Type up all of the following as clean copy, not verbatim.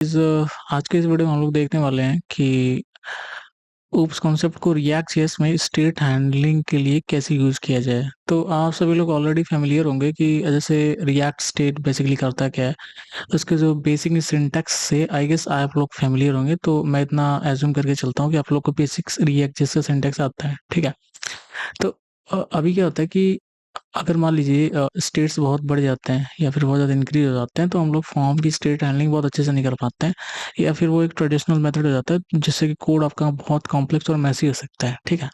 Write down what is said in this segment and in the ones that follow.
इस आज के इस वीडियो में हम लोग देखने वाले हैं कि ऊप्स कॉन्सेप्ट को रिएक्ट जेएस में स्टेट हैंडलिंग के लिए कैसे यूज किया जाए। तो आप सभी लोग ऑलरेडी फेमिलियर होंगे कि जैसे रिएक्ट स्टेट बेसिकली करता क्या है। उसके जो बेसिक सिंटैक्स से आई गेस आप लोग फेमिलियर होंगे, तो मैं इतना एज्यूम करके चलता हूँ कि आप लोग को बेसिक्स रिएक्ट जेएस का सिंटैक्स आता है, ठीक है। तो अभी क्या होता है कि अगर मान लीजिए स्टेट्स बहुत बढ़ जाते हैं या फिर बहुत ज़्यादा इंक्रीज हो जाते हैं, तो हम लोग फॉर्म की स्टेट हैंडलिंग बहुत अच्छे से नहीं कर पाते हैं, या फिर वो एक ट्रेडिशनल मेथड हो जाता है जिससे कि कोड आपका बहुत कॉम्प्लेक्स और मैसी हो सकता है, ठीक है।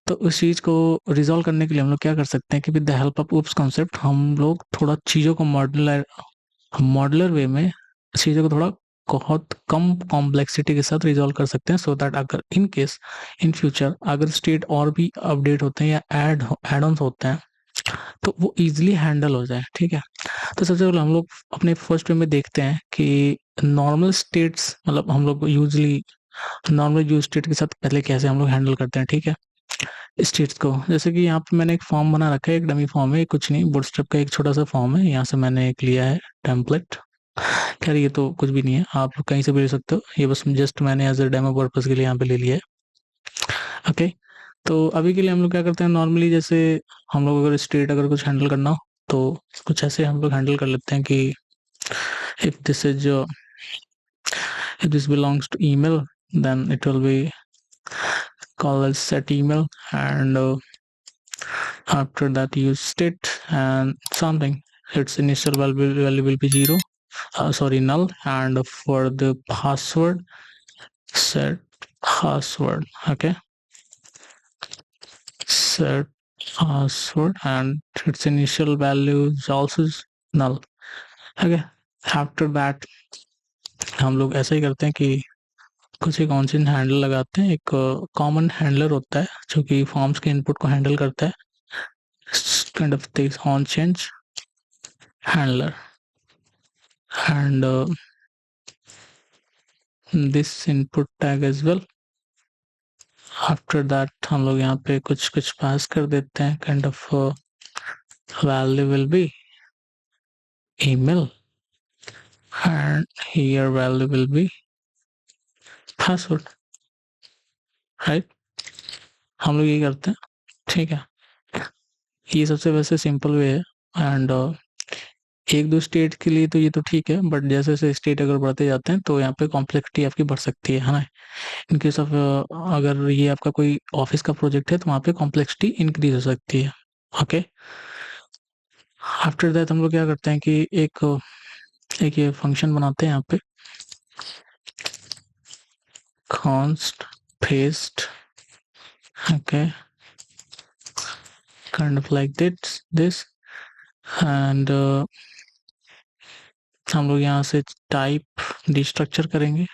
तो उस चीज़ को रिजॉल्व करने के लिए हम लोग क्या कर सकते हैं कि with the help of oops concept हम लोग थोड़ा चीज़ों को मॉडुलर वे में चीज़ों को थोड़ा बहुत कम कॉम्प्लेक्सिटी के साथ रिजॉल्व कर सकते हैं, सो दैट अगर इन केस इन फ्यूचर अगर स्टेट और भी अपडेट होते हैं या ऐड ऑन होते हैं तो वो इजीली हैंडल हो जाए, ठीक है। तो सबसे पहले हम लोग अपने फर्स्ट वे में देखते हैं कि नॉर्मल स्टेट्स मतलब हम लोग यूजली नॉर्मल यूज स्टेट के साथ पहले कैसे हम लोग हैंडल करते हैं, ठीक है। स्टेट्स को जैसे कि यहाँ पे मैंने एक फॉर्म बना रखा है, एक डमी फॉर्म है, कुछ नहीं, बूटस्ट्रैप का एक छोटा सा फॉर्म है, यहाँ से मैंने एक लिया है टेम्पलेट। खैर ये तो कुछ भी नहीं है, आप कहीं से भी ले सकते हो, ये बस जस्ट मैंने एज अ डेमो पर्पज के लिए यहाँ पे ले लिया है। ओके, तो अभी के लिए हम लोग क्या करते हैं नॉर्मली, जैसे हम लोग अगर स्टेट अगर कुछ हैंडल करना हो तो कुछ ऐसे हम लोग हैंडल कर लेते हैं कि if this is if this belongs to email, then it will be called as set email, and after that use state and something, its initial value will be zero, sorry, null, and for the password set password. Okay, set password and its initial value is also null. Okay, after that हम लोग ऐसा ही करते हैं कि कुछ एक on change handler लगाते हैं। एक कॉमन हैंडलर होता है जो कि फॉर्म्स के इनपुट को हैंडल करता है, kind of this on change handler, and this input tag as well. After that हम लोग यहाँ पे कुछ कुछ पास कर देते हैं, kind of value will be email and here value will be password, right. हम लोग ये करते हैं, ठीक है। ये सबसे वैसे सिंपल वे है, एंड एक दो स्टेट के लिए तो ये तो ठीक है, बट जैसे जैसे स्टेट अगर बढ़ते जाते हैं तो यहाँ पे कॉम्प्लेक्सिटी आपकी बढ़ सकती है ना। इन केस ऑफ अगर ये आपका कोई ऑफिस का प्रोजेक्ट है तो वहाँ पे कॉम्प्लेक्सिटी इंक्रीज हो सकती है। ओके, आफ्टर दैट हम लोग क्या करते हैं कि एक ये फंक्शन बनाते हैं यहाँ पे, const paste, okay, kind of like this, and हम लोग यहाँ से टाइप डिस्ट्रक्चर करेंगे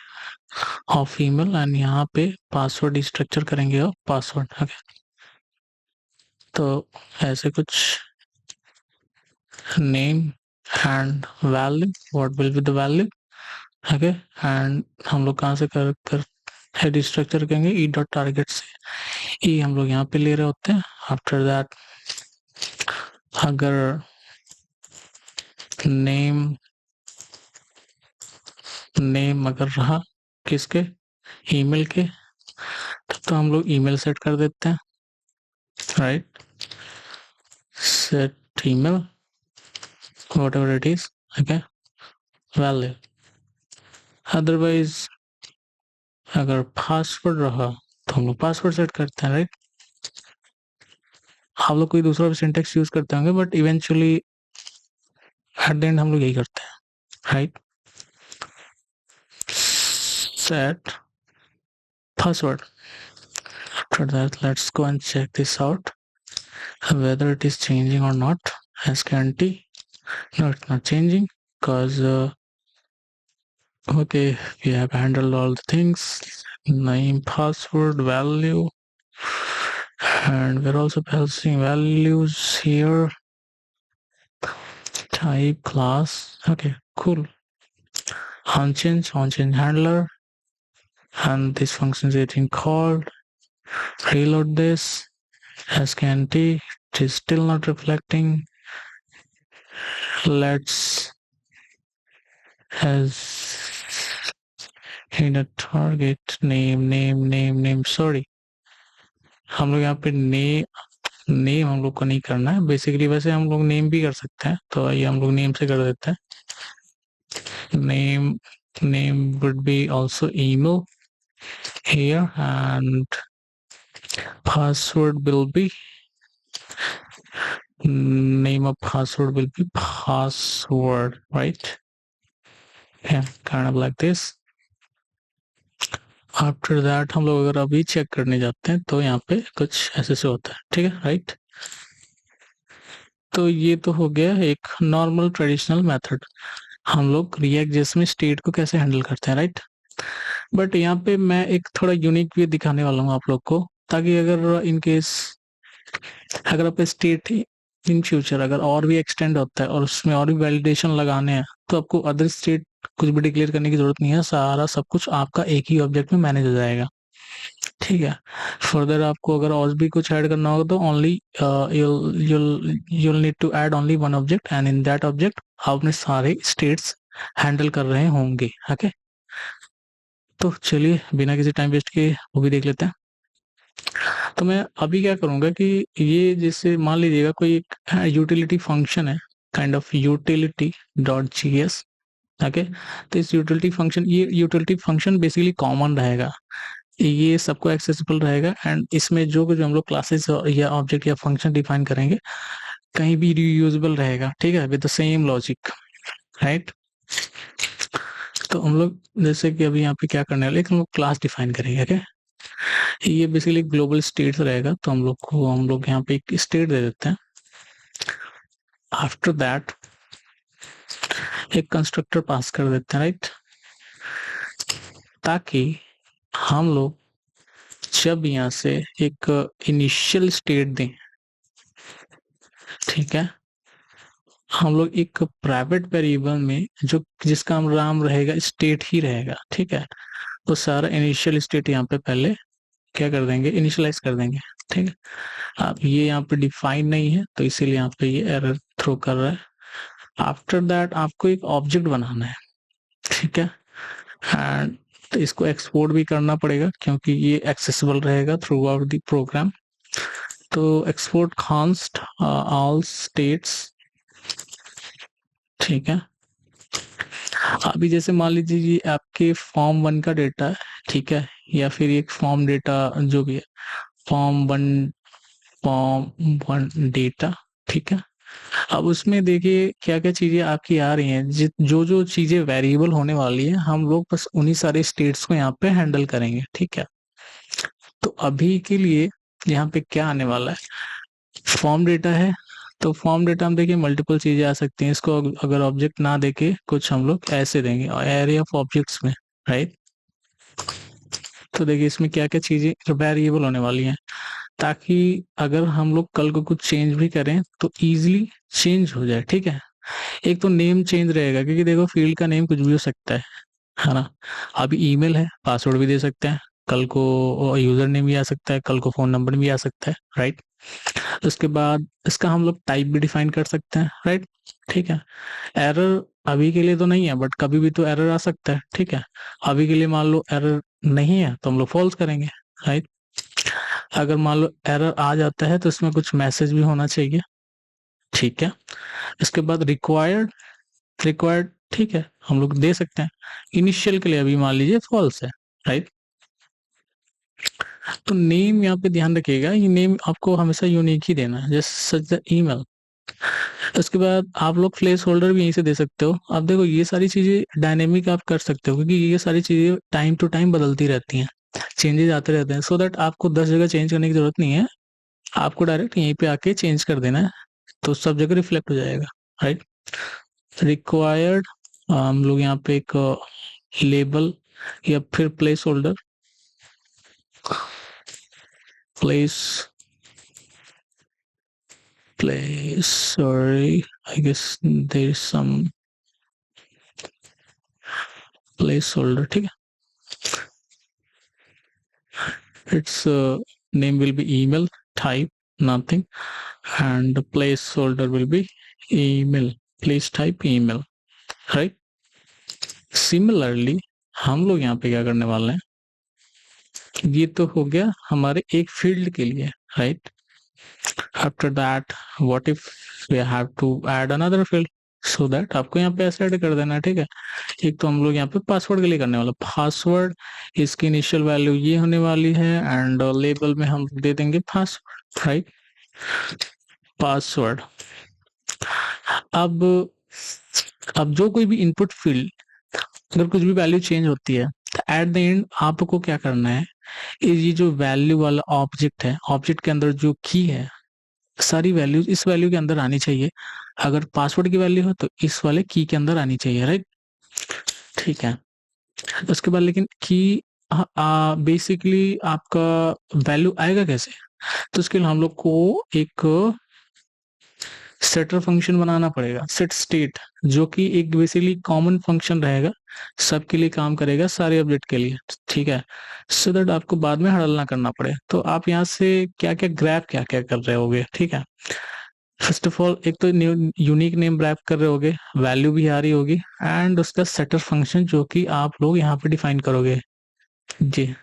ऑफ ईमेल, एंड यहाँ पे पासवर्ड डिस्ट्रक्चर करेंगे ऑफ पासवर्ड। ओके, तो ऐसे कुछ name and value, what will be the value. Okay, and हम लोग कहाँ से कर हेड स्ट्रक्चर करेंगे ई डॉट टारगेट से, ई हम लोग यहाँ पे ले रहे होते हैं। आफ्टर दैट अगर नेम अगर रहा किसके, ईमेल के, तो हम लोग ईमेल सेट कर देते हैं, right. Set email whatever it is, okay, value। Otherwise अगर पासवर्ड रहा तो हम लोग पासवर्ड सेट करते हैं, राइट। आप लोग कोई दूसरा भी सिंटेक्स यूज करते होंगे, but eventually at the end हम लोग यही करते हैं, right. Set password. After that, let's go and check this out whether it is changing or not. As scanty, no, it's not changing because okay, we have handled all the things, name, password, value, and we're also passing values here, type, class. Okay, cool. Unchange handler, and this function is getting called. Reload this, scanty, it is still not reflecting. Let's as in target name name name name sorry, हम लोग यहाँ पे name हम लोग को नहीं करना है बेसिकली। वैसे हम लोग नेम भी कर सकते हैं, तो आइए हम लोग नेम से कर देते हैं। Name would be also email here, and password will be name of password will be password, right? Yeah, kind of like this. After that हम लोग अगर अभी चेक करने जाते हैं तो यहाँ पे कुछ ऐसे से होता है, ठीक है, राइट। तो ये तो हो गया एक नॉर्मल ट्रेडिशनल मेथड, हम लोग रिएक्ट जेएस में स्टेट को कैसे हैंडल करते हैं, राइट। बट यहाँ पे मैं एक थोड़ा यूनिक वे दिखाने वाला हूँ आप लोग को, ताकि अगर इन केस अगर आप स्टेट इन फ्यूचर अगर और भी एक्सटेंड होता है और उसमें और भी वैलिडेशन लगाने हैं, तो आपको अदर स्टेट कुछ भी डिक्लेयर करने की जरूरत नहीं है, सारा सब कुछ आपका एक ही ऑब्जेक्ट में मैनेज हो जाएगा, ठीक है। फर्दर आपको अगर और भी कुछ ऐड करना होगा तो only you'll need to add only one object, and in that object आप अपने सारे स्टेट्स हैंडल कर रहे होंगे, ओके। तो चलिए बिना किसी टाइम वेस्ट के वो भी देख लेते हैं। तो मैं अभी क्या करूंगा कि ये जैसे मान लीजिएगा कोई एक यूटिलिटी फंक्शन है, kind of utility dot G S, okay. तो इस यूटिलिटी फंक्शन बेसिकली कॉमन रहेगा, ये सबको एक्सेसिबल रहेगा, एंड इसमें जो कुछ हम लोग क्लासेस या ऑब्जेक्ट या फंक्शन डिफाइन करेंगे कहीं भी रीयूजेबल रहेगा, ठीक है, with the same logic, right. तो हम लोग जैसे कि अभी यहाँ पे क्या करने वाले, हम लोग क्लास डिफाइन करेंगे, ओके। ये बेसिकली ग्लोबल स्टेट रहेगा, तो हम लोग यहाँ पे एक स्टेट दे देते हैं। आफ्टर दैट एक कंस्ट्रक्टर पास कर देते हैं, राइट, ताकि हम लोग जब यहाँ से एक इनिशियल स्टेट दें, ठीक है, हम लोग एक प्राइवेट वेरिएबल में जो जिसका नाम रहेगा स्टेट ही रहेगा, ठीक है, तो सारा इनिशियल स्टेट यहाँ पे पहले क्या कर देंगे, इनिशियलाइज कर देंगे, ठीक है। अब ये यहाँ पे डिफाइन नहीं है तो इसीलिए यहाँ पे ये एरर थ्रो कर रहा है। आफ्टर दैट आपको एक ऑब्जेक्ट बनाना है, ठीक है, एंड तो इसको एक्सपोर्ट भी करना पड़ेगा क्योंकि ये एक्सेसिबल रहेगा थ्रू आउट द प्रोग्राम। तो एक्सपोर्ट कॉन्स्ट ऑल स्टेट्स, ठीक है। अभी जैसे मान लीजिए ये आपके फॉर्म 1 का डेटा है, ठीक है, या फिर एक फॉर्म डेटा जो भी है, form one form one data, ठीक है। अब उसमें देखिए क्या क्या चीजें आपकी आ रही हैं, जो जो चीजें वेरिएबल होने वाली है हम लोग बस उन्हीं सारे स्टेट्स को यहाँ पे हैंडल करेंगे, ठीक है। तो अभी के लिए यहाँ पे क्या आने वाला है, फॉर्म डेटा है, तो फॉर्म डेटा हम देखिए मल्टीपल चीजें आ सकती हैं, इसको अगर ऑब्जेक्ट ना देके कुछ हम लोग ऐसे देंगे एरे ऑफ ऑब्जेक्ट्स में, राइट। तो देखिए इसमें क्या क्या चीजें वेरिएबल होने वाली हैं, ताकि अगर हम लोग कल को कुछ चेंज भी करें तो इजीली चेंज हो जाए, ठीक है। एक तो नेम चेंज रहेगा क्योंकि देखो फील्ड का नेम कुछ भी हो सकता है ना। अभी ईमेल है, पासवर्ड भी दे सकते हैं, कल को यूजर नेम भी आ सकता है, कल को फोन नंबर भी आ सकता है, राइट। उसके बाद इसका हम लोग टाइप भी डिफाइन कर सकते हैं, राइट, ठीक है। एरर अभी के लिए तो नहीं है बट कभी भी तो एरर आ सकता है, ठीक है। अभी के लिए मान लो एरर नहीं है तो हम लोग फॉल्स करेंगे, राइट। अगर मान लो एरर आ जाता है तो इसमें कुछ मैसेज भी होना चाहिए, ठीक है। इसके बाद रिक्वायर्ड, ठीक है, हम लोग दे सकते हैं। इनिशियल के लिए अभी मान लीजिए फॉल्स है, राइट। तो नेम यहाँ पे ध्यान रखिएगा, ये नेम आपको हमेशा यूनिक ही देना है, जैसे सच द ईमेल। उसके बाद आप लोग प्लेस होल्डर भी यहीं से दे सकते हो। अब देखो ये सारी चीजें डायनेमिक आप कर सकते हो क्योंकि ये सारी चीजें टाइम टू टाइम बदलती रहती हैं, चेंजेस आते रहते हैं, सो दैट आपको 10 जगह चेंज करने की जरूरत नहीं है, आपको डायरेक्ट यहीं पे आके चेंज कर देना है, तो सब जगह रिफ्लेक्ट हो जाएगा, राइट। रिक्वायर्ड हम लोग यहाँ पे एक लेबल या फिर place sorry, I guess there is some placeholder, ठीक है। its name will be email, type nothing, and the placeholder will be email, please type email, right. Similarly हम लोग यहाँ पे क्या करने वाले हैं, ये तो हो गया हमारे एक फील्ड के लिए, right. After that what if we have to add another field, so that आपको यहाँ पे ऐसे ऐड कर देना है, ठीक है। एक तो हम लोग यहाँ पे पासवर्ड के लिए करने वाला, पासवर्ड इसकी इनिशियल वैल्यू ये होने वाली है एंड लेबल में हम दे देंगे पासवर्ड, राइट, पासवर्ड। अब जो कोई भी इनपुट फील्ड अगर कुछ भी वैल्यू चेंज होती है तो एट द एंड आपको क्या करना है, ये जो वैल्यू वाला ऑब्जेक्ट है, ऑब्जेक्ट के अंदर जो की है सारी वैल्यूज इस वैल्यू के अंदर आनी चाहिए। अगर पासवर्ड की वैल्यू हो तो इस वाले की के अंदर आनी चाहिए, राइट, ठीक है। उसके बाद लेकिन की बेसिकली आपका वैल्यू आएगा कैसे, तो उसके लिए हम लोग को एक सेटर फंक्शन बनाना पड़ेगा, सेट स्टेट, जो कि एक बेसिकली कॉमन फंक्शन रहेगा, सबके लिए काम करेगा, सारे ऑब्जेक्ट के लिए, ठीक है, सो दैट आपको बाद में हड़ल ना करना पड़े। तो आप यहाँ से क्या क्या ग्रैब क्या क्या कर रहे होगे, ठीक है। फर्स्ट ऑफ ऑल एक तो यूनिक नेम ग्रैब कर रहे होगे, वैल्यू भी आ रही होगी, एंड उसका सेटर फंक्शन जो कि आप लोग यहाँ पे डिफाइन करोगे जी।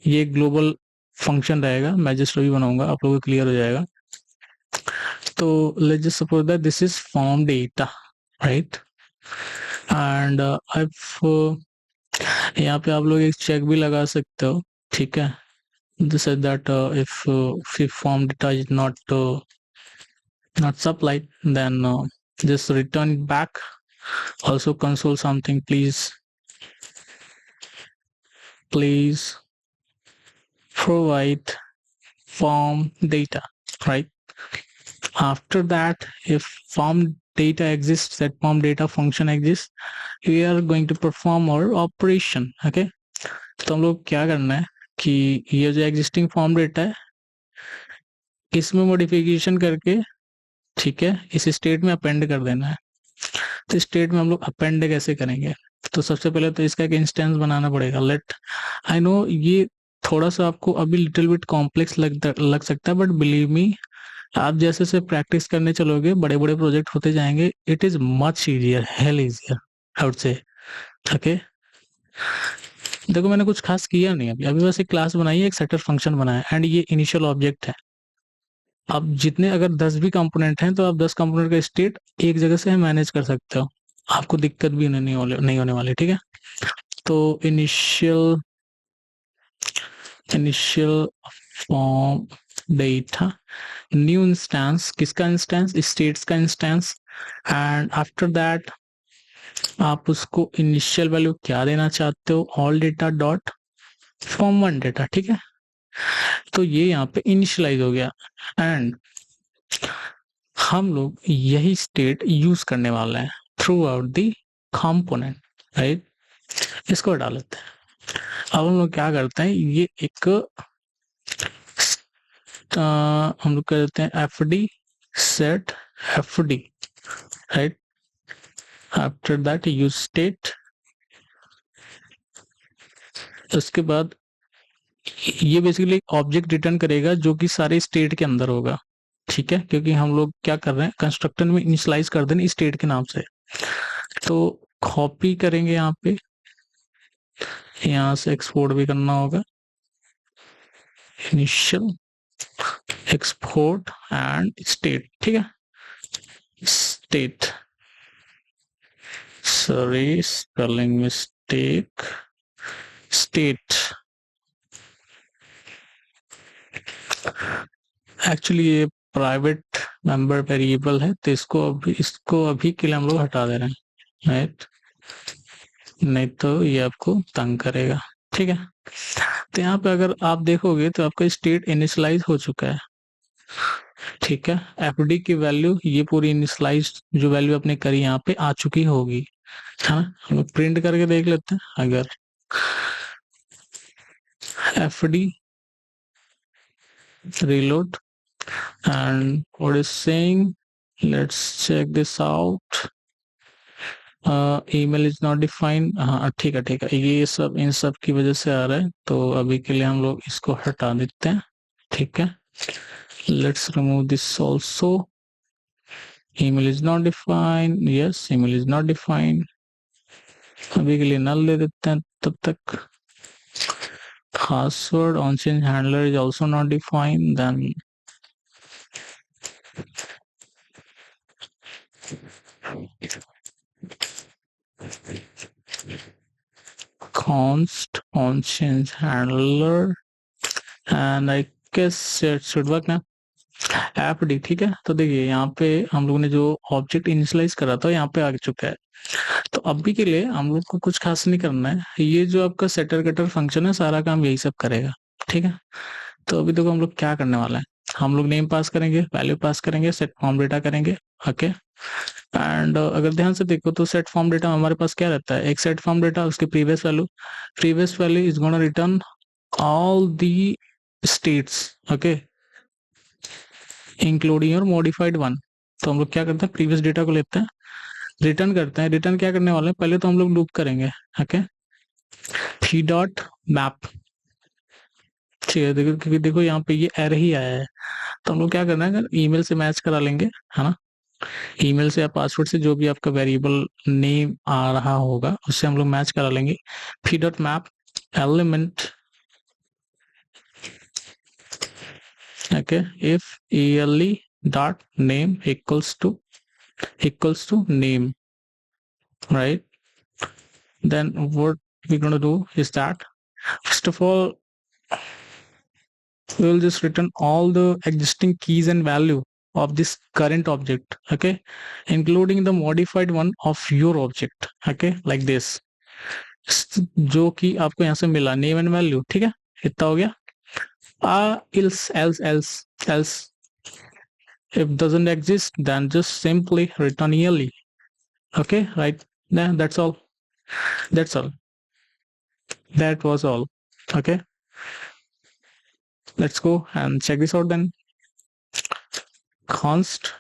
ये ग्लोबल फंक्शन रहेगा, मैं जस्ट अभी बनाऊंगा, आप लोगों को क्लियर हो जाएगा। तो let's just suppose that this is form data, right, and यहाँ पे आप लोग एक चेक भी लगा सकते हो, ठीक है, this is that if form data is not supplied, then just return it back. Also console something, please provide form data, right. After that, if form data exists, that form data function exists, we are going to perform our operation, okay। तो हम लोग क्या करना है कि ये जो existing form data है इसमें मॉडिफिकेशन करके, ठीक है, इस स्टेट में अपेंड कर देना है। तो स्टेट में हम लोग अपेंड कैसे करेंगे, तो सबसे पहले तो इसका एक इंस्टेंस बनाना पड़ेगा। लेट, आई नो ये थोड़ा सा आपको अभी लिटिल बिट कॉम्प्लेक्स लग सकता है, बट बिलीव मी, आप जैसे से प्रैक्टिस करने चलोगे बड़े बड़े प्रोजेक्ट होते जाएंगे, it is much easier, hello easier I would say, okay. देखो मैंने कुछ खास किया नहीं, अभी अभी बस एक क्लास बनाई है, एक सेटर फंक्शन बनाया, एंड ये इनिशियल ऑब्जेक्ट है। अब जितने अगर 10 भी कंपोनेंट हैं तो आप 10 कंपोनेंट का स्टेट एक जगह से मैनेज कर सकते हो, आपको दिक्कत भी नहीं होने वाली, ठीक है। तो initial form data, new instance, किसका इंस्टेंस, स्टेट्स का इंस्टेंस, एंड आफ्टर दैट आप उसको इनिशियल वैल्यू क्या देना चाहते हो, all data dot form one data, ठीक है। तो ये यहाँ पे इनिशियलाइज हो गया, एंड हम लोग यही स्टेट यूज करने वाला है through out the component, right. इसको हटा लेते हैं। अब हम लोग क्या करते हैं, ये एक हम लोग कर देते हैं F D set F D, right. After that use state, उसके बाद ये बेसिकली ऑब्जेक्ट रिटर्न करेगा जो कि सारे स्टेट के अंदर होगा, ठीक है, क्योंकि हम लोग क्या कर रहे हैं, कंस्ट्रक्टर में इनिशियलाइज कर दें स्टेट के नाम से। तो कॉपी करेंगे यहाँ पे, यहाँ से एक्सपोर्ट भी करना होगा, इनिशियल एक्सपोर्ट एंड स्टेट, ठीक है, state, sorry spelling mistake, state, actually ये प्राइवेट मेंबर वेरिएबल है, तो इसको अभी के लिए हम लोग हटा दे रहे हैं, राइट, नहीं तो ये आपको तंग करेगा, ठीक है। तो यहाँ पे अगर आप देखोगे तो आपका स्टेट इनिशियलाइज हो चुका है, ठीक है। एफडी की वैल्यू ये पूरी इनिशियलाइज जो वैल्यू आपने करी यहाँ पे आ चुकी होगी, हाँ। हम लोग प्रिंट करके देख लेते हैं, अगर FD reload and what is saying, let's check this out, email is not defined, हाँ ठीक है, ये सब इन सब की वजह से आ रहा है, तो अभी के लिए हम लोग इसको हटा देते हैं, ठीक है। let's remove this also, email is not defined, yes, email is not defined, अभी के लिए नल दे देते हैं तब तक। Password on change handler is also not defined, then const on change handler and I guess it should work ना। App D, ठीक है। तो देखिए यहाँ पे हम लोगों ने जो ऑब्जेक्ट इनिशियलाइज करा था यहाँ पे आ चुका है। तो अभी के लिए हम लोग को कुछ खास नहीं करना है, ये जो आपका सेटर कटर फंक्शन है सारा काम यही सब करेगा, ठीक है। तो अभी देखो हम लोग क्या करने वाला है, हम लोग नेम पास करेंगे, वैल्यू पास करेंगे, सेट फॉर्म डेटा करेंगे, ओके। एंड अगर ध्यान से देखो तो सेट फॉर्म डेटा हमारे पास क्या रहता है, एक सेट फॉर्म डेटा उसकी previous value is gonna return all the states, okay, including your modified one. तो हम लोग क्या करते हैं, प्रीवियस डेटा को लेते हैं, रिटर्न करते हैं। रिटर्न क्या करने वाले हैं, पहले तो हम लोग लूप करेंगे, ओके, p डॉट मैप, ठीक है। देखो क्योंकि देखो यहाँ पे ये एरर ही आया है, तो हम लोग क्या करना है, अगर ईमेल से मैच करा लेंगे, है ना। ईमेल से या पासवर्ड से जो भी आपका वेरिएबल नेम आ रहा होगा उससे हम लोग मैच करा लेंगे। p dot map element, okay, if ele dot name equals to name, right? Then what we're going to do is that first of all we will just return all the existing keys and value of this current object, okay, including the modified one of your object, okay, like this, जो कि आपको यहाँ से मिला name and value, ठीक है। इतना हो गया। Else if doesn't exist then just simply return ele, okay, right? Then that's all, that was all, okay. Let's go and check this out then. Const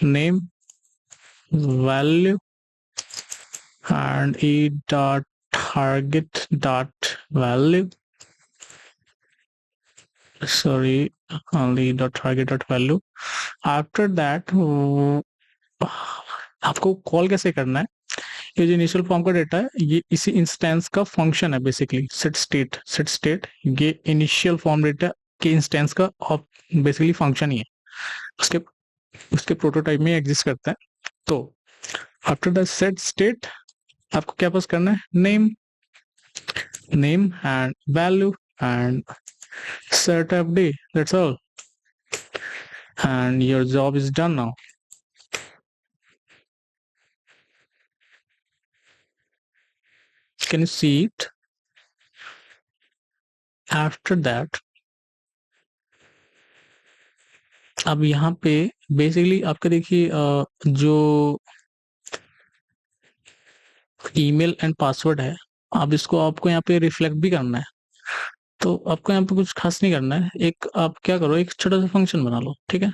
name value and e dot target dot value, sorry, only dot target dot value. After that आपको call कैसे करना है, ये जो initial form का data है ये इसी इंस्टेंस का फंक्शन है बेसिकली, सेट स्टेट ये इनिशियल फॉर्म डेटा के इंस्टेंस का बेसिकली फंक्शन ही है, उसके उसके प्रोटोटाइप में एग्जिस्ट करता है। तो आफ्टर द सेट स्टेट आपको क्या पास करना है, name and value and set fd, that's all, and your job is done now. Can you see it? After that अब यहाँ पे बेसिकली आपका देखिए जो ईमेल एंड पासवर्ड है, अब इसको आपको यहाँ पे रिफ्लेक्ट भी करना है। तो आपको यहाँ पे कुछ खास नहीं करना है, एक आप क्या करो, एक छोटा सा फंक्शन बना लो, ठीक है।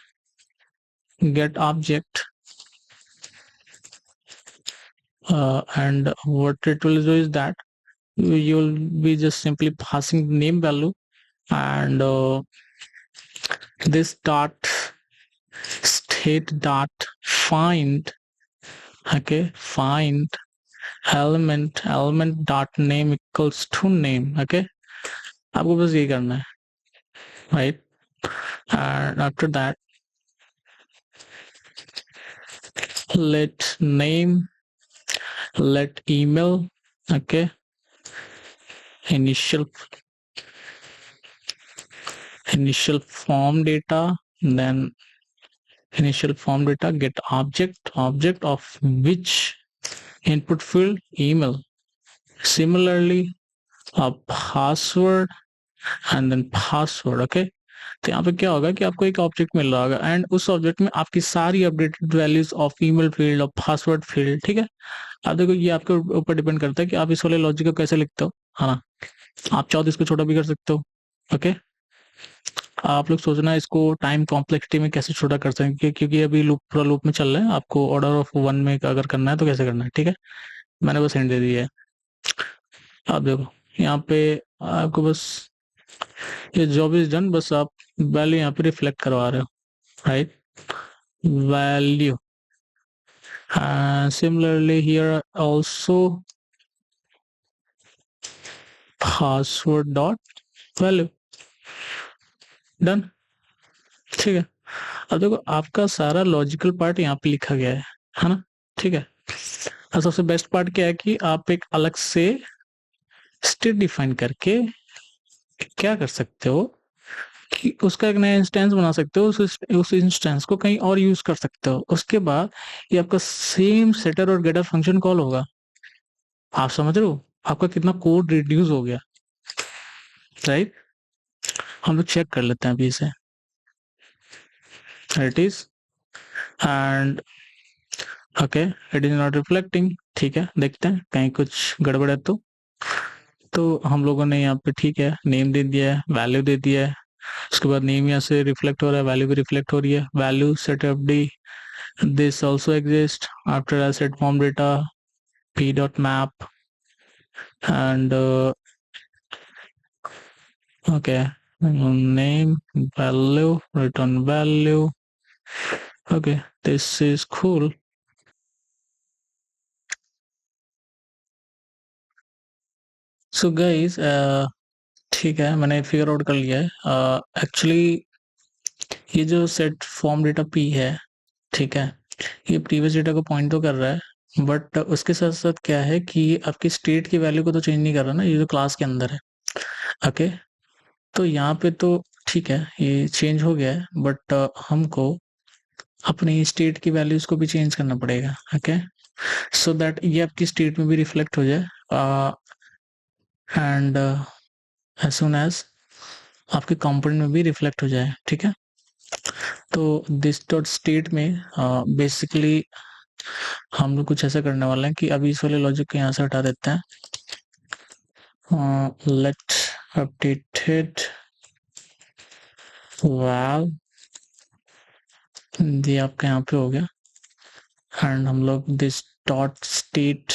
Get object and what it will do is that you will be just simply passing name value and this dot state dot find, okay, find element dot name equals to name, okay। आपको बस ये करना है, right? And after that let name, let email, okay, initial form data, then initial form data get object of which input field email, similarly a password and then password, okay। तो यहाँ पे क्या होगा कि आपको एक ऑब्जेक्ट मिल रहा होगा एंड उस ऑब्जेक्ट में आपकी सारी updated values of email field और पासवर्ड फील्ड, ठीक है। अब देखो ये आपके ऊपर डिपेंड करता है कि आप इस वाले लॉजिक को कैसे लिखते हो, है ना। आप चाहो तो इसको छोटा भी कर सकते हो, ओके। आप लोग सोचना इसको टाइम कॉम्प्लेक्सिटी में कैसे छोटा कर सकेंगे, क्योंकि अभी पूरा लूप में चल रहा है, आपको ऑर्डर ऑफ वन में अगर करना है तो कैसे करना है, ठीक है। मैंने बस हिंट दे दी है। आप देखो यहाँ पे आपको बस ये जॉब इज डन, बस आप वैल्यू यहाँ पे रिफ्लेक्ट करवा रहे हो, right, value And similarly here also password dot value, done. ठीक है, अब देखो आपका सारा लॉजिकल पार्ट यहाँ पे लिखा गया है ना। ठीक है, और सबसे बेस्ट पार्ट क्या है कि आप एक अलग से स्टेट डिफाइन करके क्या कर सकते हो कि उसका एक नया इंस्टेंस बना सकते हो, उस इंस्टेंस को कहीं और यूज कर सकते हो। उसके बाद ये आपका सेम सेटर और गेटर फंक्शन कॉल होगा। आप समझ रहे हो आपका कितना कोड रिड्यूस हो गया, राइट। हम लोग चेक कर लेते हैं अभी इसे, it is and okay, it is not reflecting. ठीक है, देखते हैं कहीं कुछ गड़बड़ है तो हम लोगों ने यहाँ पे ठीक है नेम दे दिया है, वैल्यू दे दिया है। उसके बाद नेम यहाँ से रिफ्लेक्ट हो रहा है, वैल्यू भी रिफ्लेक्ट हो रही है। Value set F D, this also exists after asset form data p dot map and okay, name, value, return value. Okay, this is cool. So guys, ठीक है मैंने फिगर आउट कर लिया है। एक्चुअली ये जो सेट फॉर्म डेटा पी है, ठीक है, ये प्रीवियस डेटा को पॉइंट तो कर रहा है, बट उसके साथ साथ क्या है कि ये आपकी स्टेट की वैल्यू को तो चेंज नहीं कर रहा ना, ये जो क्लास के अंदर है। ओके, तो यहाँ पे तो ठीक है ये चेंज हो गया है, बट हमको अपनी स्टेट की वैल्यूज को भी चेंज करना पड़ेगा। ओके, सो दैट ये आपकी स्टेट में भी रिफ्लेक्ट हो जाए एंड एज सुन एज आपके कंपोनेंट में भी रिफ्लेक्ट हो जाए। ठीक है, तो दिस डॉट स्टेट में बेसिकली हम लोग कुछ ऐसा करने वाले हैं कि अभी इस वाले लॉजिक को यहाँ से हटा देते हैं। लेट अपडेटेड वाव, ये आपका यहाँ पे हो गया एंड हम लोग दिस डॉट स्टेट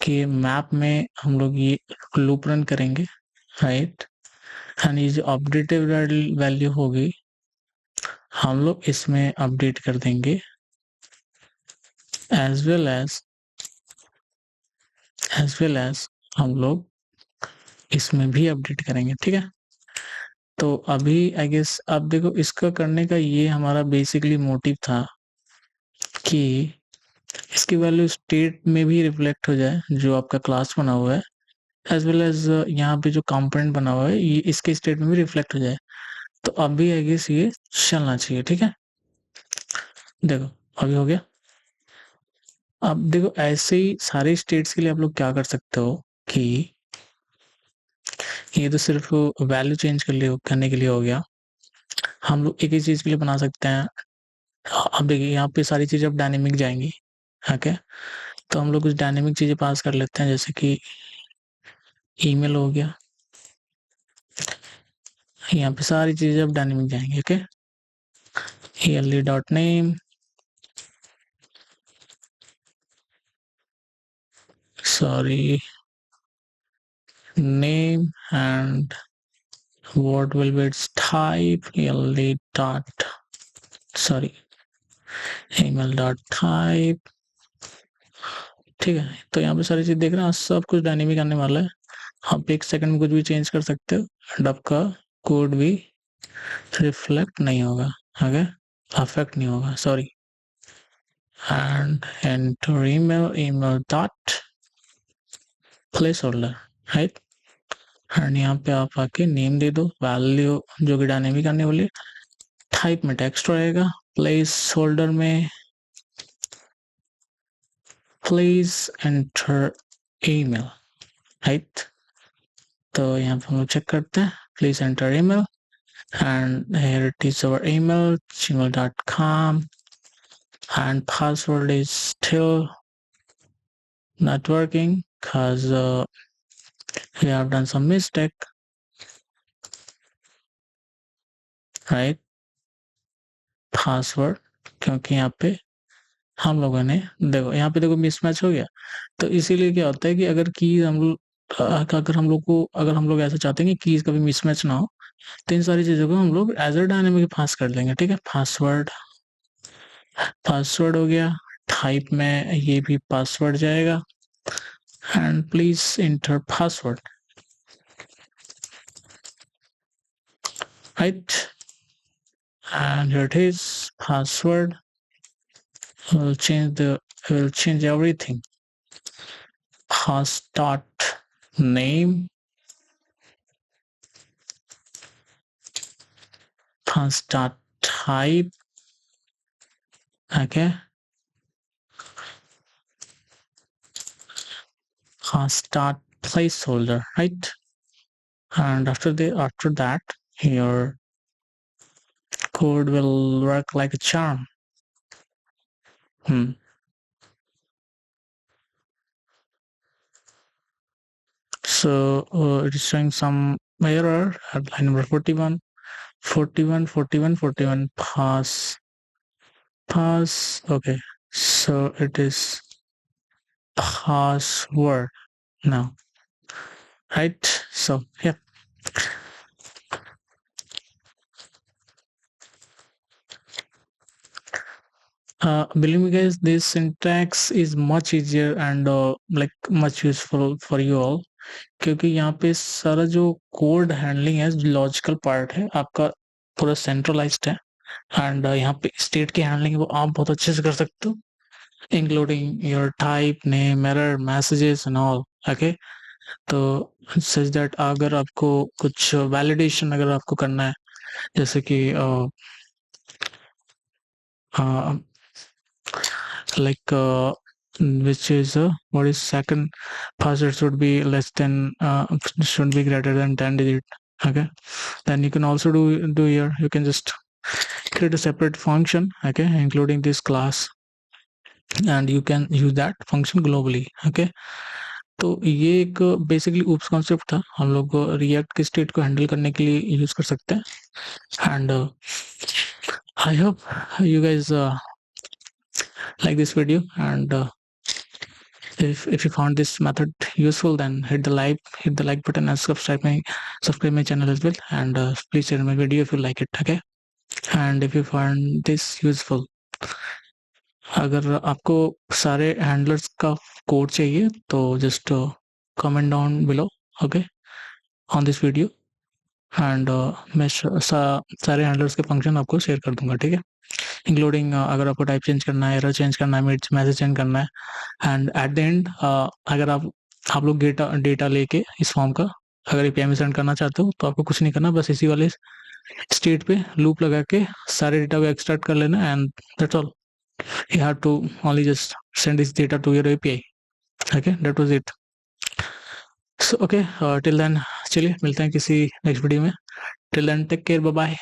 के मैप में हम लोग ये लूप रन करेंगे, राइट। एंड ये जो अपडेटेड वैल्यू होगी हम लोग इसमें अपडेट कर देंगे, एज वेल एज हम लोग इसमें भी अपडेट करेंगे। ठीक है, तो अभी आई गेस अब देखो इसका करने का ये हमारा बेसिकली मोटिव था कि इसकी वैल्यू स्टेट में भी रिफ्लेक्ट हो जाए जो आपका क्लास बना हुआ है, एज वेल एज यहाँ पे जो कंपोनेंट बना हुआ है ये इसके स्टेट में भी रिफ्लेक्ट हो जाए। तो अभी आई गेस ये चलना चाहिए। ठीक है, देखो अभी हो गया। अब देखो ऐसे ही सारे स्टेट्स के लिए आप लोग क्या कर सकते हो कि ये तो सिर्फ वैल्यू चेंज करने के लिए हो गया। हम लोग एक ही चीज के लिए बना सकते हैं। अब देखिए यहाँ पे सारी चीजें अब डायनेमिक जाएंगी। ओके, तो हम लोग कुछ डायनेमिक चीजें पास कर लेते हैं, जैसे कि ईमेल हो गया। यहाँ पे सारी चीजें अब डायनेमिक जाएंगी। Okay, ELE dot name, sorry, name and what will be its type, ELE dot, sorry, email dot type। ठीक है, तो यहाँ पे सारी चीज देख रहे हैं, सब कुछ डायनेमिक आने वाला है। आप एक सेकंड में कुछ भी चेंज कर सकते हो एंड आपका कोड भी रिफ्लेक्ट नहीं होगा, ओके, अफेक्ट नहीं होगा, sorry. And enter email dot place holder, right. And यहाँ पे आप आके नेम दे दो, वैल्यू जो कि डायनेमिक आने वाली है, टाइप में टेक्स्ट रहेगा, प्लेस होल्डर में प्लीज एंटर ईमेल, राइट। तो यहाँ पे हम लोग चेक करते हैं, please enter email and here it is our email gmail.com and password is still not working because we have done some mistake, right, password, क्योंकि यहाँ पे हम लोगों ने देखो यहाँ पे देखो मिसमैच हो गया। तो इसीलिए क्या होता है कि अगर कीज हम लोग अगर हम लोग ऐसा चाहते हैं कि कीज कभी मिसमैच ना हो, तो इन सारी चीजों को हम लोग एज अ डायनेमिक पास कर देंगे। ठीक है, पासवर्ड, पासवर्ड हो गया, टाइप में ये भी पासवर्ड जाएगा and please inter password, right, and here it is password. We'll change everything. Start name, start type, okay, start placeholder, right, and after that your code will work like a charm. So it is showing some error at line number 41, 41, 41, 41, pass. Okay, so it is password now, right? So yeah. Believe me guys, this syntax is much easier and like much useful for you all, क्योंकि यहाँ पे सारा जो code handling है, logical part है आपका पूरा centralised है एंड यहाँ पे स्टेट की हैंडलिंग वो आप बहुत अच्छे से कर सकते हो, including your type, name, error, messages and all, okay. तो सच दैट अगर आपको कुछ वैलिडेशन अगर आपको करना है, जैसे कि like which is what is second password should be less than should be greater than 10 digit, okay. Then you can also do here, you can just create a separate function, okay, including this class, and you can use that function globally, okay। तो ये एक basically oops concept था, हम लोग react के state को handle करने के लिए यूज कर सकते हैं and I hope you guys like this video, and if you found this method useful, then hit the like button and subscribe my channel as well, and please share my video if you like it, okay। and if you find this useful, अगर आपको सारे handlers का code चाहिए तो just comment down below, okay, on this video, and मैं सारे handlers के function आपको शेयर कर दूंगा, ठीक है, इंक्लूडिंग अगर आपको टाइप चेंज करना है, एरर चेंज करना है, मैसेज चेंज करना है, एंड एट द एंड अगर आप लोग डेटा लेके इस फॉर्म का अगर एपीआई में सेंड करना चाहते हो तो आपको कुछ नहीं करना, बस इसी वाले स्टेट पे लूप लगा के सारे डेटा को एक्सट्रैक्ट कर लेना and that's all. You have to only just send this data to your API, okay, that was it। so okay, till then चलिए मिलते हैं किसी नेक्स्ट वीडियो में, till then take care, bye bye।